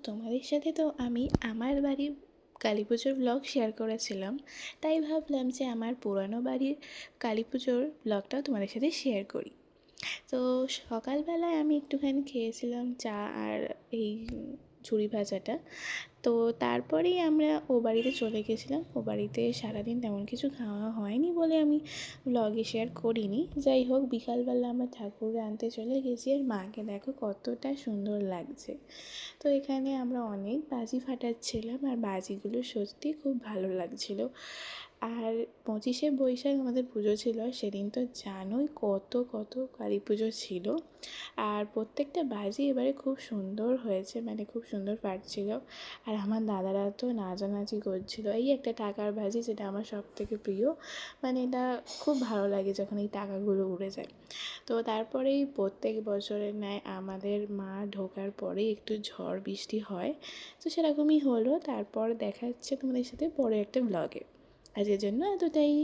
তোমাদের সাথে তো আমি আমার বাড়ির কালী পুজোর ব্লগ শেয়ার করেছিলাম, তাই ভাবলাম যে আমার পুরানো বাড়ির কালী পুজোর ব্লগটাও তোমাদের সাথে শেয়ার করি। তো সকালবেলায় আমি একটুখানি খেয়েছিলাম চা আর এই ঝুড়ি ভাজাটা। তো তারপরেই আমরা ও বাড়িতে চলে গেছিলাম। ও বাড়িতে সারাদিন তেমন কিছু খাওয়া হয়নি বলে আমি ব্লগে শেয়ার করিনি। যাই হোক, বিকালবেলা আমরা ঠাকুর আনতে চলে গেছি, আর মাকে দেখো কতটা সুন্দর লাগছে। তো এখানে আমরা অনেক বাজি ফাটাচ্ছিলাম, আর বাজিগুলো সত্যি খুব ভালো লাগছিল। আর 25শে বৈশাখ আমাদের পুজো ছিল, সেদিন তো জানোই কত কত কালী পুজো ছিল। আর প্রত্যেকটা বাজি এবারে খুব সুন্দর হয়েছে, মানে খুব সুন্দর ফাটছিল। আর আমার দাদারা তো নাচানাচি করছিল। এই একটা টাকার বাজি, যেটা আমার সবথেকে প্রিয়, মানে এটা খুব ভালো লাগে যখন এই টাকাগুলো উড়ে যায়। তো তারপরেই প্রত্যেক বছরের ন্যায় আমাদের মা ঢোকার পরেই একটু ঝড় বৃষ্টি হয়। তো সেরকমই হলো। তারপর দেখা যাচ্ছে তোমাদের সাথে পরে একটা ব্লগে। আজকের জন্য এতটাই।